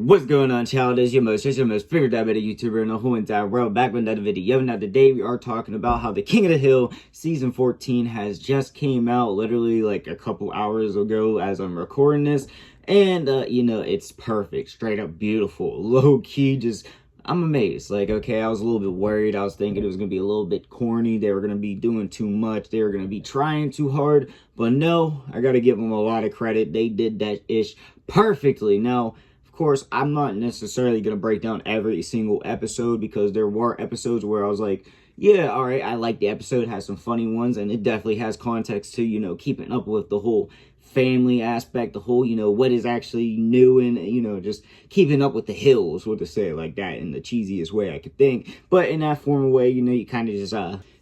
What's going on, child? It's your most favorite Diabeto YouTuber in the whole entire world, back with another video. Now today we are talking about how the King of the Hill season 14 has just came out literally like a couple hours ago as I'm recording this. And it's perfect, straight up beautiful, low key, just I'm amazed. Like, okay, I was a little bit worried. I was thinking it was going to be a little bit corny. They were going to be doing too much. They were going to be trying too hard. But no, I got to give them a lot of credit. They did that ish perfectly. Now, of course, I'm not necessarily going to break down every single episode because there were episodes where I was like, yeah, all right, I like the episode, has some funny ones, and it definitely has context to, keeping up with the whole family aspect, the whole, what is actually new, and, just keeping up with the hills, what to say like that in the cheesiest way I could think. But in that formal way, you kind of just,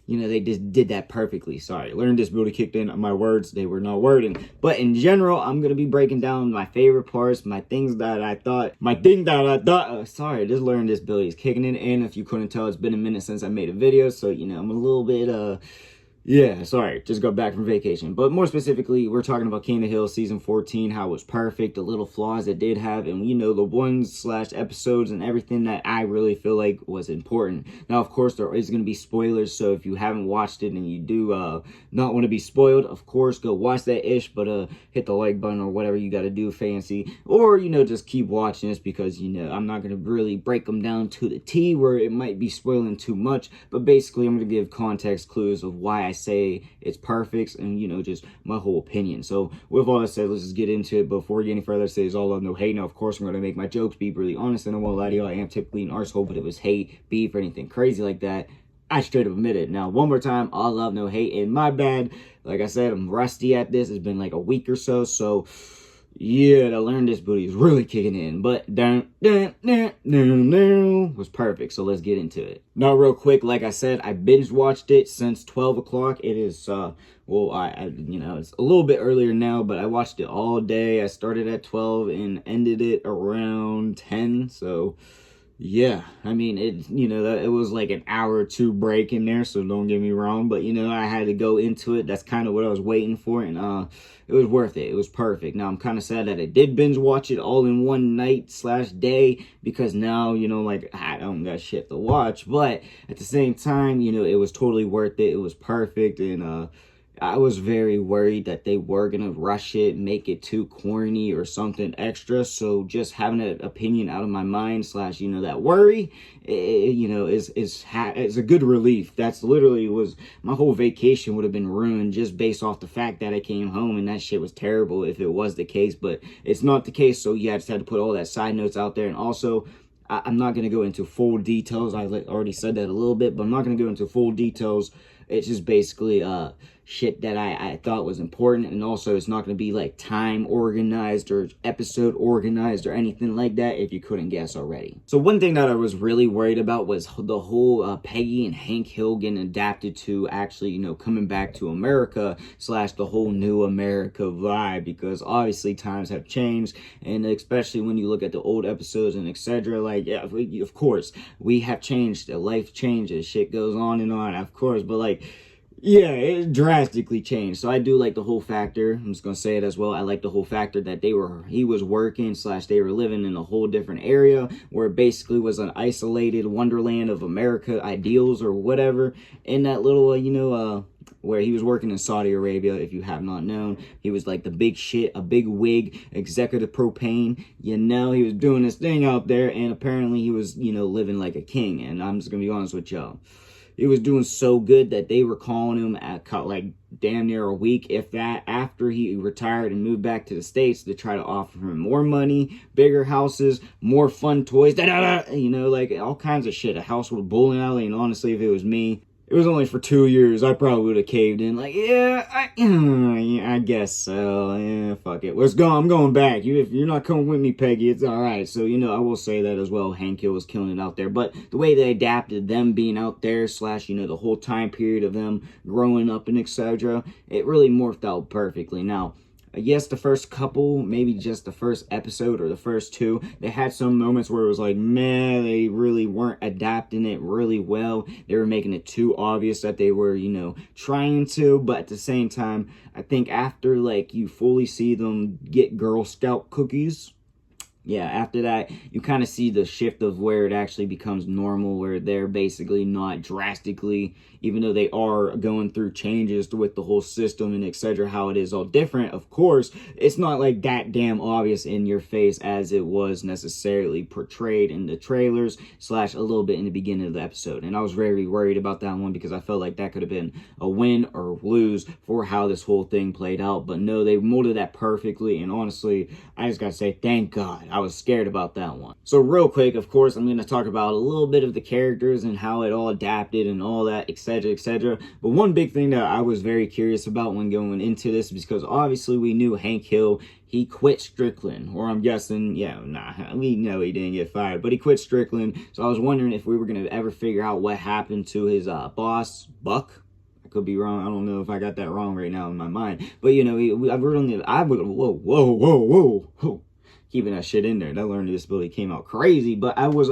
they just did that perfectly. Sorry, learned disability kicked in. My words, they were not wording. But in general, I'm going to be breaking down my favorite parts, my thing that I thought, sorry, this learning disability is kicking in. And if you couldn't tell, it's been a minute since I made a video. So, I'm a little bit, yeah, sorry, just got back from vacation. But more specifically, we're talking about King of the Hill Season 14, how it was perfect, the little flaws it did have, and, the ones/episodes and everything that I really feel like was important. Now, of course, there is going to be spoilers, so if you haven't watched it and you do not want to be spoiled, of course, go watch that ish, but hit the like button or whatever you got to do fancy. Or, just keep watching this because, I'm not going to really break them down to the T where it might be spoiling too much, but basically, I'm going to give context clues of why I say it's perfect and just my whole opinion. So with all that said, let's just get into it. Before we get any further, say it's all love, no hate. Now of course I'm going to make my jokes be really honest, and I won't lie to you, I am typically an arsehole, but if it was hate, beef, or anything crazy like that, I straight up admit it. Now one more time, all love, no hate, and my bad, like I said, I'm rusty at this. It's been like a week or so yeah, the learn this booty is really kicking in, but was perfect. So let's get into it. Now, real quick, like I said, I binge watched it since 12 o'clock. It is, it's a little bit earlier now, but I watched it all day. I started at 12 and ended it around 10. So yeah, I mean, it was like an hour or two break in there, so don't get me wrong, but, I had to go into it. That's kind of what I was waiting for, and it was worth it. It was perfect. Now, I'm kind of sad that I did binge watch it all in one night/day, because now, I don't got shit to watch, but at the same time, it was totally worth it. It was perfect, and, I was very worried that they were going to rush it, make it too corny or something extra. So just having an opinion out of my mind / that worry, is a good relief. That's literally was my whole vacation would have been ruined just based off the fact that I came home and that shit was terrible if it was the case. But it's not the case. So yeah, I just had to put all that side notes out there. And also, I'm not going to go into full details. I already said that a little bit, but I'm not going to go into full details. It's just basically shit that I thought was important, and also it's not going to be like time organized or episode organized or anything like that, if you couldn't guess already. So one thing that I was really worried about was the whole Peggy and Hank Hill getting adapted to actually, coming back to America / the whole new America vibe, because obviously times have changed, and especially when you look at the old episodes and etc. Like, yeah, of course, we have changed, life changes, shit goes on and on, of course, but like, yeah, it drastically changed. So I do like the whole factor. I'm just going to say it as well. I like the whole factor that he was working / they were living in a whole different area where it basically was an isolated wonderland of America ideals or whatever. In that little, where he was working in Saudi Arabia, if you have not known, he was like the big shit, a big wig, executive propane, he was doing his thing out there, and apparently he was, living like a king. And I'm just going to be honest with y'all. It was doing so good that they were calling him at like damn near a week, if that, after he retired and moved back to the States to try to offer him more money, bigger houses, more fun toys, like all kinds of shit. A house with a bowling alley, and honestly, if it was me, it was only for 2 years, I probably would have caved in. Like, yeah, I guess so. Yeah, fuck it. Let's go. I'm going back. If you're not coming with me, Peggy, it's all right. So, I will say that as well. Hank Hill was killing it out there. But the way they adapted them being out there / the whole time period of them growing up and etc., it really morphed out perfectly. Now, yes, the first couple, maybe just the first episode or the first two, they had some moments where it was like, man, they really weren't adapting it really well. They were making it too obvious that they were, trying to. But at the same time, I think after, like, you fully see them get Girl Scout cookies, yeah, after that, you kind of see the shift of where it actually becomes normal, where they're basically not drastically, even though they are going through changes with the whole system and etc., how it is all different. Of course, it's not like that damn obvious in your face as it was necessarily portrayed in the trailers slash a little bit in the beginning of the episode. And I was very worried about that one because I felt like that could have been a win or lose for how this whole thing played out. But no, they molded that perfectly. And honestly, I just gotta say, thank God. I was scared about that one. So real quick, of course, I'm going to talk about a little bit of the characters and how it all adapted and all that, etc., etc. But one big thing that I was very curious about when going into this, because obviously we knew Hank Hill, he quit Strickland, or I'm guessing, yeah, nah, we know he didn't get fired, but he quit Strickland. So I was wondering if we were going to ever figure out what happened to his boss, Buck. Could be wrong. I don't know if I got that wrong right now in my mind. But, you know, whoa. Keeping that shit in there. That learning disability came out crazy. But I was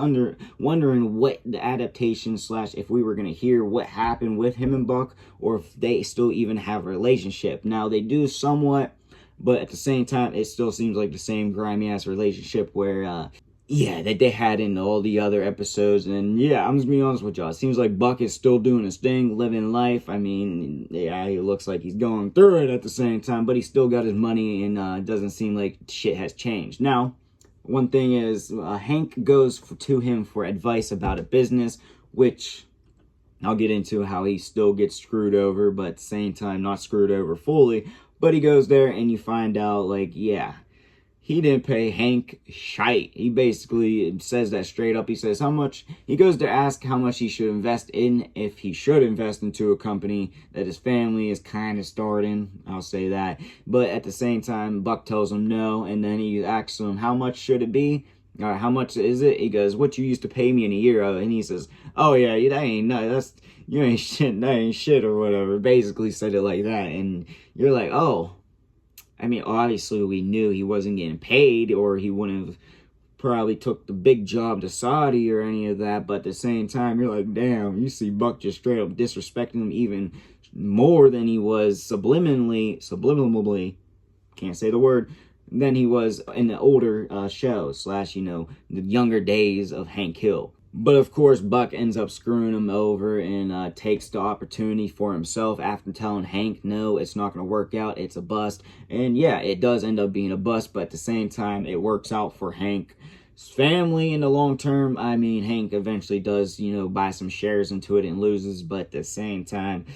wondering what the adaptation slash if we were going to hear what happened with him and Buck, or if they still even have a relationship. Now, they do somewhat, but at the same time, it still seems like the same grimy-ass relationship where, yeah, that they had in all the other episodes. And yeah, I'm just being honest with y'all. It seems like Buck is still doing his thing, living life. I mean, yeah, he looks like he's going through it at the same time, but he still got his money, and it doesn't seem like shit has changed. Now, one thing is, Hank goes to him for advice about a business, which I'll get into how he still gets screwed over, but at the same time, not screwed over fully. But he goes there and you find out, like, yeah, he didn't pay Hank shite. He basically says that straight up. He says how much, he goes to ask how much he should invest in, if he should invest into a company that his family is kind of starting. I'll say that. But at the same time, Buck tells him no. And then he asks him, how much should it be? How much is it? He goes, what you used to pay me in a year. And he says, oh yeah, that ain't no, that's, you ain't shit, that ain't shit or whatever. Basically said it like that. And you're like, oh. I mean, obviously we knew he wasn't getting paid, or he wouldn't have probably took the big job to Saudi or any of that. But at the same time, you're like, damn, you see Buck just straight up disrespecting him even more than he was subliminally, can't say the word, than he was in the older show slash, you know, the younger days of Hank Hill. But of course, Buck ends up screwing him over and takes the opportunity for himself after telling Hank, no, it's not going to work out. It's a bust. And yeah, it does end up being a bust, but at the same time, it works out for Hank's family in the long term. I mean, Hank eventually does, you know, buy some shares into it and loses, but at the same time,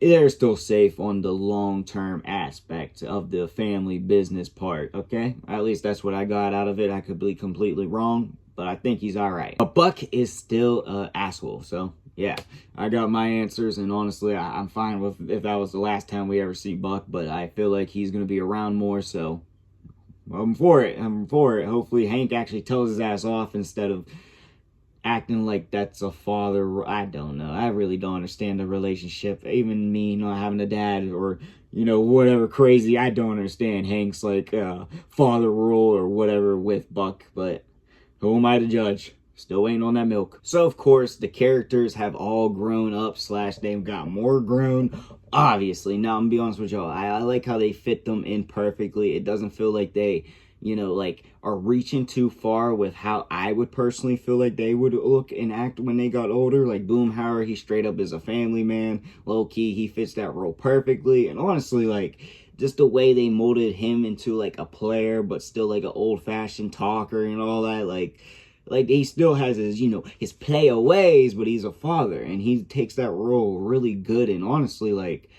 they're still safe on the long-term aspect of the family business part, okay? At least that's what I got out of it. I could be completely wrong, but I think he's all right. But Buck is still an asshole, so yeah, I got my answers, and honestly, I'm fine with if that was the last time we ever see Buck, but I feel like he's going to be around more, so I'm for it. Hopefully Hank actually tells his ass off instead of acting like that's a father. I don't know. I really don't understand the relationship. Even me not having a dad or, you know, whatever crazy, I don't understand Hank's like father role or whatever with Buck, but who am I to judge? Still waiting on that milk. So, of course, the characters have all grown up slash they've got more grown, obviously. Now, I'm going to be honest with y'all. I like how they fit them in perfectly. It doesn't feel like they, you know, like are reaching too far with how I would personally feel like they would look and act when they got older. Like Boomhauer, he straight up is a family man. Low-key, he fits that role perfectly. And honestly, like, just the way they molded him into like a player, but still like an old-fashioned talker and all that, like he still has his, you know, his player ways, but he's a father, and he takes that role really good. And honestly, like,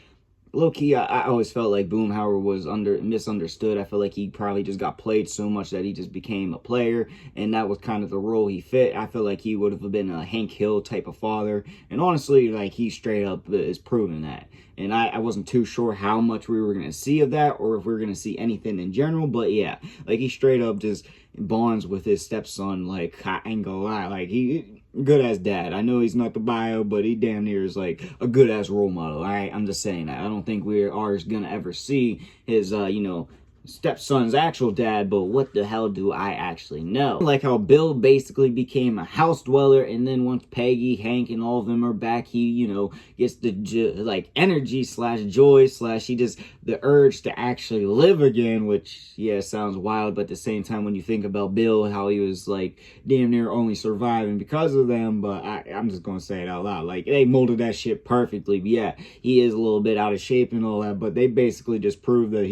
low-key, I always felt like Boomhauer was misunderstood. I feel like he probably just got played so much that he just became a player, and that was kind of the role he fit. I feel like he would have been a Hank Hill type of father, and honestly, like, he straight up is proving that. And I wasn't too sure how much we were going to see of that, or if we were going to see anything in general, but yeah, like, he straight up just bonds with his stepson. Like, I ain't gonna lie, like, he good ass dad. I know he's not the bio, but he damn near is like a good ass role model. All right, I'm just saying that. I don't think we are gonna ever see his, you know, stepson's actual dad, but what the hell do I actually know? Like how Bill basically became a house dweller, and then once Peggy, Hank, and all of them are back, he, gets the like energy slash joy slash he just the urge to actually live again, which yeah, sounds wild, but at the same time, when you think about Bill, how he was like damn near only surviving because of them, but I'm just gonna say it out loud, like they molded that shit perfectly. But yeah, he is a little bit out of shape and all that, but they basically just proved that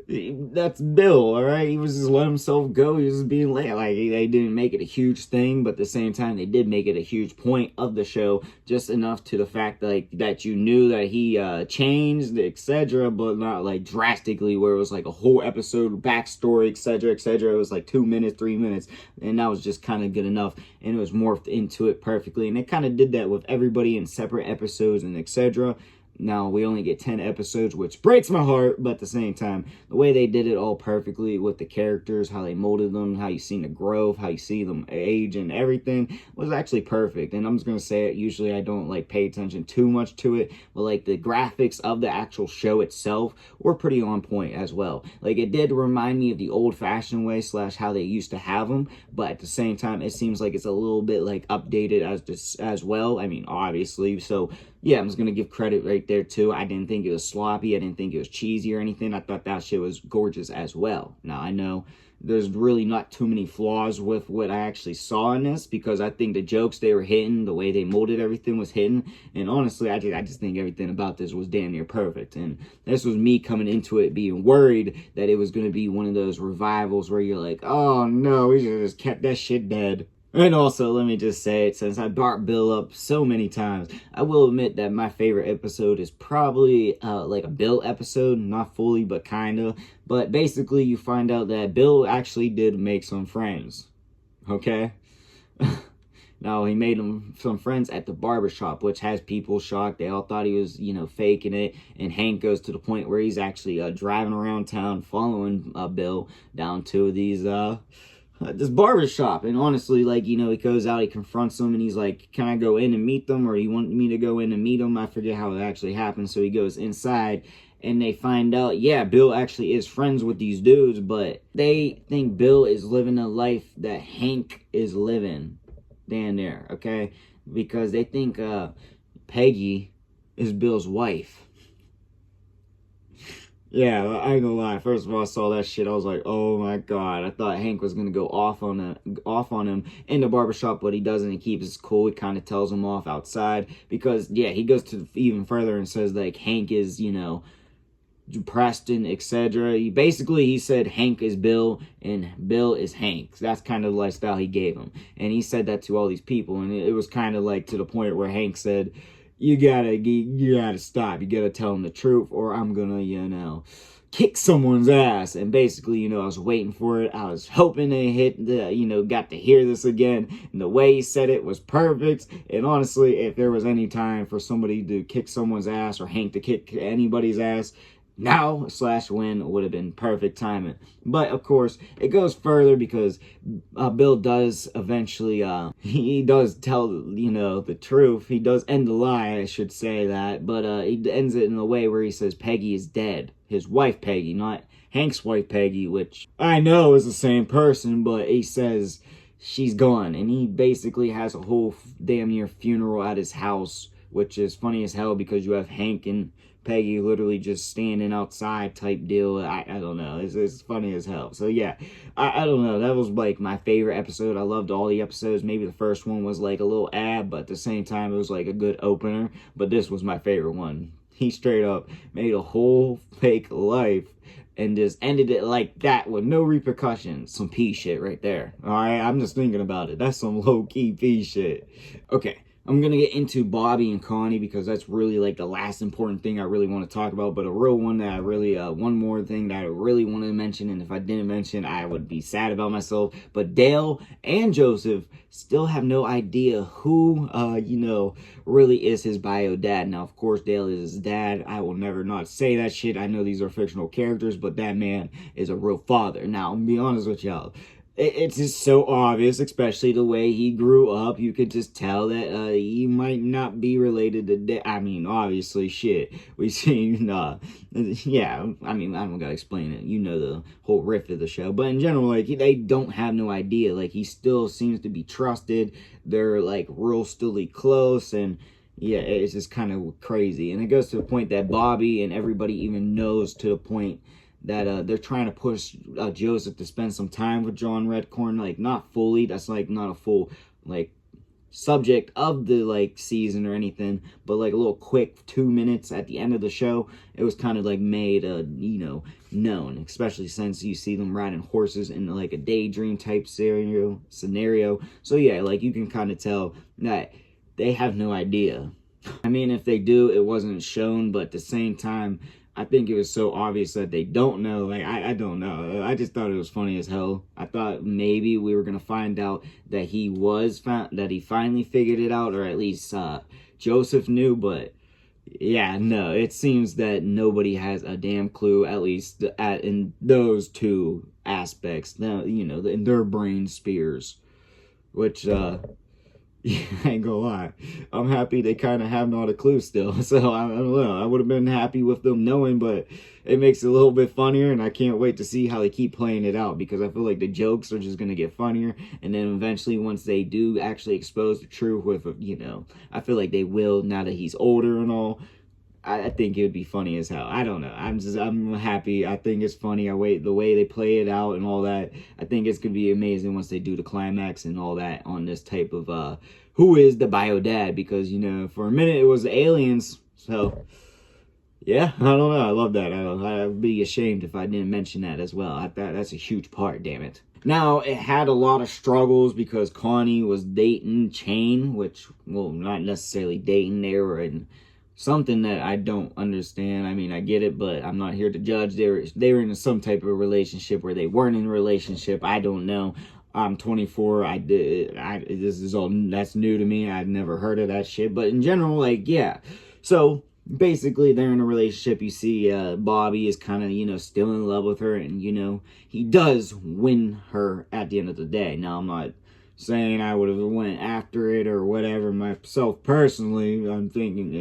that's Bill, all right? He was just letting himself go. He was just being late. Like, they didn't make it a huge thing, but at the same time, they did make it a huge point of the show, just enough to the fact like that you knew that he changed, etc., but not like drastically, where it was like a whole episode backstory, etc., etc. It was like 2 minutes, 3 minutes, and that was just kind of good enough, and it was morphed into it perfectly. And they kind of did that with everybody in separate episodes and etc. Now, we only get 10 episodes, which breaks my heart, but at the same time, the way they did it all perfectly with the characters, how they molded them, how you see the growth, how you see them age and everything was actually perfect. And I'm just going to say it, usually I don't like pay attention too much to it, but like the graphics of the actual show itself were pretty on point as well. Like it did remind me of the old-fashioned way slash how they used to have them, but at the same time, it seems like it's a little bit like updated as well. I mean, obviously, so yeah, I'm just going to give credit right there too. I didn't think it was sloppy. I didn't think it was cheesy or anything. I thought that shit was gorgeous as well. Now, I know there's really not too many flaws with what I actually saw in this, because I think the jokes they were hitting, the way they molded everything was hitting. And honestly, I just think everything about this was damn near perfect. And this was me coming into it being worried that it was going to be one of those revivals where you're like, oh no, we should have just kept that shit dead. And also, let me just say it, since I brought Bill up so many times, I will admit that my favorite episode is probably like a Bill episode, not fully, but kinda. But basically, you find out that Bill actually did make some friends, okay? Now, he made some friends at the barbershop, which has people shocked. They all thought he was, faking it. And Hank goes to the point where he's actually driving around town, following Bill down to these this barber shop. And honestly, like, he goes out, he confronts them, and he's like, can I go in and meet them, or you want me to go in and meet them? I forget how it actually happens. So he goes inside, and they find out, yeah, Bill actually is friends with these dudes, but they think Bill is living a life that Hank is living down there, okay? Because they think Peggy is Bill's wife. Yeah, I ain't gonna lie. First of all, I saw that shit, I was like, oh my god. I thought Hank was gonna go off on him in the barbershop, but he doesn't. He keeps his cool. He kind of tells him off outside because, yeah, he goes to even further and says, like, Hank is, depressed and etc. He said Hank is Bill and Bill is Hank. That's kind of the lifestyle he gave him. And he said that to all these people, and it was kind of like to the point where Hank said, you gotta stop. You gotta tell them the truth, or I'm gonna, kick someone's ass. And basically, I was waiting for it. I was hoping they got to hear this again. And the way he said it was perfect. And honestly, if there was any time for somebody to kick someone's ass, or Hank to kick anybody's ass, now / when would have been perfect timing. But of course, it goes further because Bill does eventually he does tell the truth. He does end the lie, I should say that, but he ends it in a way where he says Peggy is dead. His wife Peggy, not Hank's wife Peggy, which I know is the same person, but he says she's gone. And he basically has a whole damn near funeral at his house, which is funny as hell because you have Hank and Peggy literally just standing outside type deal. I don't know. It's funny as hell. So yeah, I don't know. That was like my favorite episode. I loved all the episodes. Maybe the first one was like a little but at the same time it was like a good opener. But this was my favorite one. He straight up made a whole fake life and just ended it like that with no repercussions. Some pee shit right there. Alright, I'm just thinking about it. That's some low-key pee shit. Okay. I'm going to get into Bobby and Connie because that's really like the last important thing I really want to talk about. But a real one that I really, one more thing that I really want to mention. And if I didn't mention, I would be sad about myself. But Dale and Joseph still have no idea who, really is his bio dad. Now, of course, Dale is his dad. I will never not say that shit. I know these are fictional characters, but that man is a real father. Now, I'm going to be honest with y'all. it's just so obvious, especially the way he grew up. You could just tell that he might not be related to. I mean, obviously, shit. We seen, yeah. I mean, I don't gotta explain it. You know the whole riff of the show, but in general, like they don't have no idea. Like he still seems to be trusted. They're like real stilly close, and yeah, it's just kind of crazy. And it goes to the point that Bobby and everybody even knows to the point that they're trying to push Joseph to spend some time with John Redcorn, like not fully. That's like not a full like subject of the like season or anything, but like a little quick 2 minutes at the end of the show. It was kind of like made known, especially since you see them riding horses in like a daydream type scenario. So yeah, like you can kind of tell that they have no idea. I mean, if they do, it wasn't shown, but at the same time, I think it was so obvious that they don't know. Like, I don't know. I just thought it was funny as hell. I thought maybe we were going to find out that that he finally figured it out, or at least Joseph knew, but yeah, no, it seems that nobody has a damn clue, at least in those two aspects, in their brain spheres, which, yeah, I ain't gonna lie. I'm happy they kind of have not a clue still. So I don't know. I would have been happy with them knowing, but it makes it a little bit funnier, and I can't wait to see how they keep playing it out, because I feel like the jokes are just gonna get funnier, and then eventually once they do actually expose the truth with, I feel like they will now that he's older and all. I think it would be funny as hell. I don't know. I'm happy. I think it's funny. I wait the way they play it out and all that. I think it's gonna be amazing once they do the climax and all that on this type of who is the bio dad, because for a minute it was the aliens. So yeah, I don't know. I love that. I'd be ashamed if I didn't mention that as well. That's a huge part. Damn it. Now, it had a lot of struggles because Connie was dating Chain, which, well, not necessarily dating. They were in something that I don't understand. I mean, I get it, but I'm not here to judge. They were in some type of relationship where they weren't in a relationship. I don't know. I'm 24. This is all that's new to me. I've never heard of that shit. But in general, like, yeah. So basically, they're in a relationship. You see, Bobby is kind of still in love with her, and he does win her at the end of the day. Now, I'm not saying I would have went after it or whatever myself personally. I'm thinking,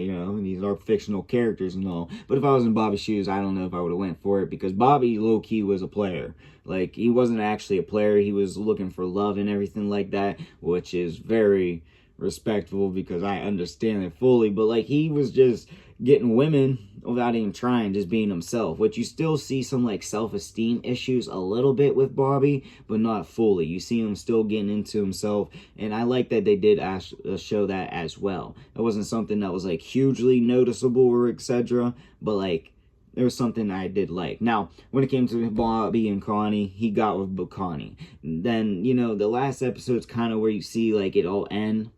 these are fictional characters and all. But if I was in Bobby's shoes, I don't know if I would have went for it, because Bobby low-key was a player. Like, he wasn't actually a player. He was looking for love and everything like that, which is very respectful because I understand it fully. But like, he was just getting women without even trying, just being himself, which you still see some like self-esteem issues a little bit with Bobby, but not fully. You see him still getting into himself, and I like that they did show that as well. It wasn't something that was like hugely noticeable or etc., but like there was something I did like. Now, when it came to Bobby and Connie, he got with Connie. Then, the last episode's kind of where you see like it all end.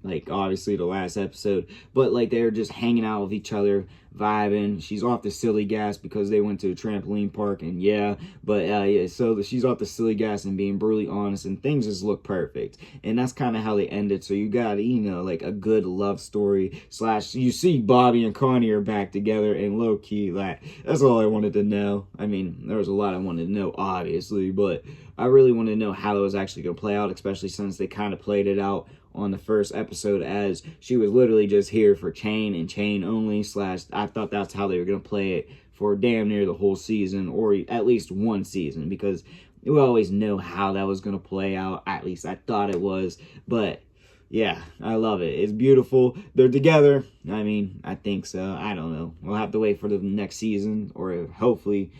Like, obviously, the last episode. But, like, they're just hanging out with each other, vibing. She's off the silly gas because they went to a trampoline park, and yeah. But, yeah, so she's off the silly gas and being brutally honest, and things just look perfect. And that's kind of how they ended. So you got, like, a good love story / you see Bobby and Connie are back together, and low-key, like, that's all I wanted to know. I mean, there was a lot I wanted to know, obviously, but I really wanted to know how it was actually going to play out, especially since they kind of played it out on the first episode as she was literally just here for Chain and Chain only / I thought that's how they were going to play it for damn near the whole season, or at least one season, because we always know how that was going to play out. At least I thought it was. But yeah, I love it. It's beautiful. They're together. I mean, I think so. I don't know. We'll have to wait for the next season, or hopefully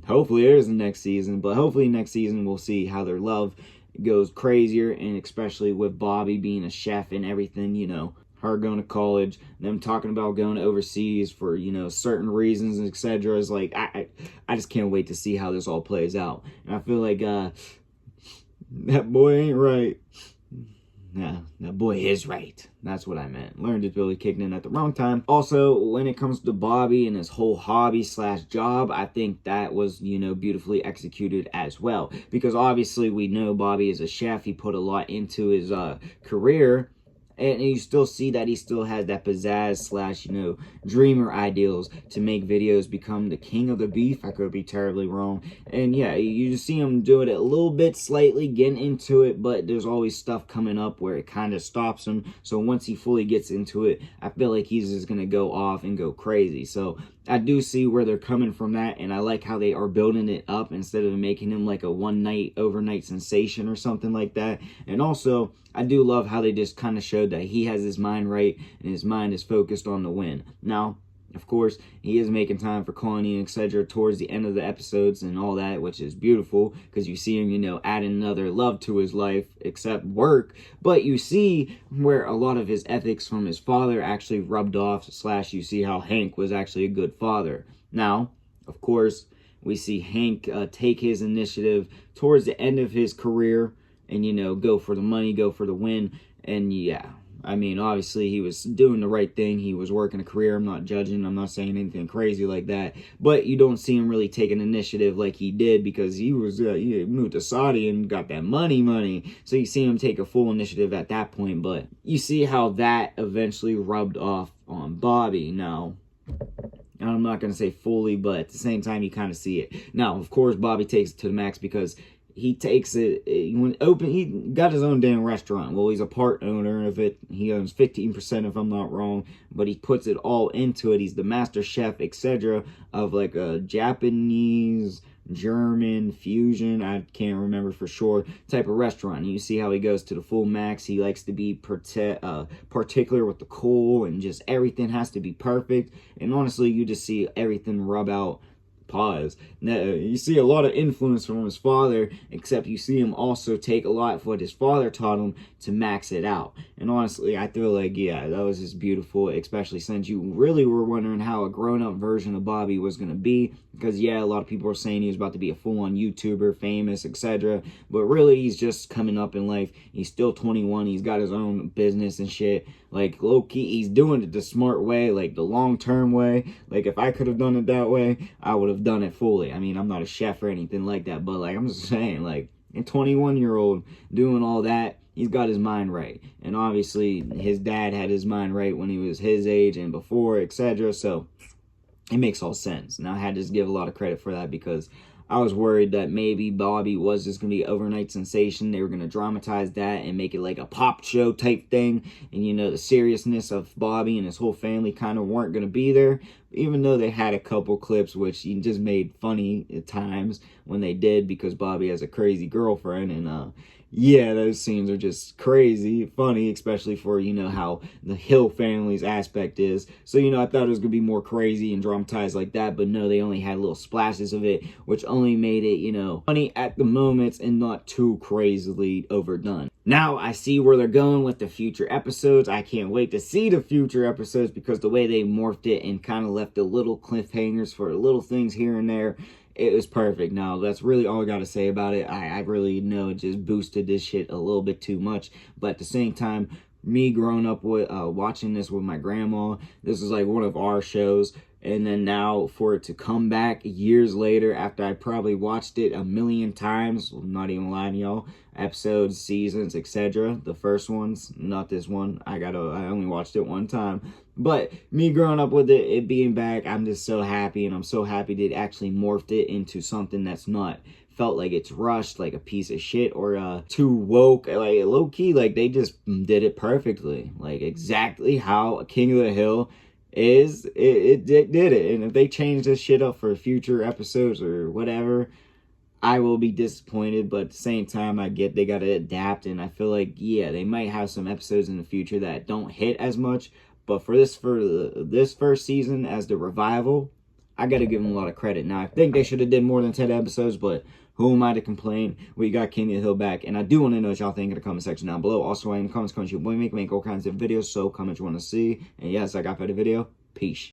there's the next season, but hopefully next season we'll see how their love goes crazier, and especially with Bobby being a chef and everything, her going to college, them talking about going overseas for, certain reasons, etc. Is like, I just can't wait to see how this all plays out. And I feel like, that boy ain't right. Yeah, that boy is right. That's what I meant. Learned disability kicked in at the wrong time. Also, when it comes to Bobby and his whole hobby / job, I think that was, beautifully executed as well. Because obviously we know Bobby is a chef. He put a lot into his career And you still see that he still has that pizzazz slash, dreamer ideals to make videos, become the king of the beef. I could be terribly wrong. And yeah, you just see him do it a little bit, slightly getting into it, but there's always stuff coming up where it kind of stops him. So once he fully gets into it, I feel like he's just going to go off and go crazy. So I do see where they're coming from that, and I like how they are building it up instead of making him like a overnight sensation or something like that. And also, I do love how they just kind of showed that he has his mind right and his mind is focused on the win. Now, of course, he is making time for Connie and etc. towards the end of the episodes and all that, which is beautiful because you see him, adding another love to his life except work. But you see where a lot of his ethics from his father actually rubbed off, slash you see how Hank was actually a good father. Now, of course, we see Hank take his initiative towards the end of his career and, go for the money, go for the win. And yeah, I mean, obviously he was doing the right thing. He was working a career. I'm not judging. I'm not saying anything crazy like that. But you don't see him really take an initiative like he did because he was he moved to Saudi and got that money. So you see him take a full initiative at that point. But you see how that eventually rubbed off on Bobby. Now, I'm not going to say fully, but at the same time, you kind of see it. Now, of course, Bobby takes it to the max because he takes it he got his own damn restaurant. Well, he's a part owner of it. He owns 15% if I'm not wrong, but he puts it all into it. He's the master chef, etc. of like a Japanese, German fusion, I can't remember for sure, type of restaurant. And you see how he goes to the full max. He likes to be particular with the coal, and just everything has to be perfect. And honestly, you just see everything rub out. Pause. Now, you see a lot of influence from his father, except you see him also take a lot of what his father taught him to max it out. And honestly, I feel like, yeah, that was just beautiful, especially since you really were wondering how a grown-up version of Bobby was going to be. Because, yeah, a lot of people are saying he was about to be a full-on YouTuber, famous, etc. But really, he's just coming up in life. He's still 21. He's got his own business and shit. Like, low-key, he's doing it the smart way, like the long-term way. Like, if I could have done it that way, I would have done it fully. I mean, I'm not a chef or anything like that, but, like, I'm just saying, like, a 21-year-old doing all that, he's got his mind right. And obviously, his dad had his mind right when he was his age and before, etc. So, it makes all sense. Now, I had to just give a lot of credit for that because I was worried that maybe Bobby was just going to be an overnight sensation. They were going to dramatize that and make it like a pop show type thing. And, the seriousness of Bobby and his whole family kind of weren't going to be there. Even though they had a couple clips which he just made funny at times when they did, because Bobby has a crazy girlfriend. And, yeah, those scenes are just crazy, funny, especially for, how the Hill family's aspect is. So, I thought it was going to be more crazy and dramatized like that, but no, they only had little splashes of it, which only made it, funny at the moments and not too crazily overdone. Now, I see where they're going with the future episodes. I can't wait to see the future episodes because the way they morphed it and kind of left the little cliffhangers for little things here and there, it was perfect. Now, that's really all I got to say about it. I really know it just boosted this shit a little bit too much. But at the same time, me growing up with watching this with my grandma, this is like one of our shows. And then now for it to come back years later after I probably watched it a million times, I'm not even lying to y'all, episodes, seasons, etc. The first ones, not this one. I only watched it one time. But me growing up with it being back, I'm just so happy, and I'm so happy that it actually morphed it into something that's not felt like it's rushed, like a piece of shit, or too woke, like low-key, like they just did it perfectly, like exactly how King of the Hill is. It did it. And if they change this shit up for future episodes or whatever, I will be disappointed. But at the same time, I get they gotta adapt, and I feel like, yeah, they might have some episodes in the future that don't hit as much. But for this first season as the revival, I gotta give them a lot of credit. Now, I think they should have did more than 10 episodes, but who am I to complain? We got King of the Hill back, and I do want to know what y'all think in the comment section down below. Also, in the comments, your boy make all kinds of videos, so comment you want to see. And yes, I got for the video. Peace.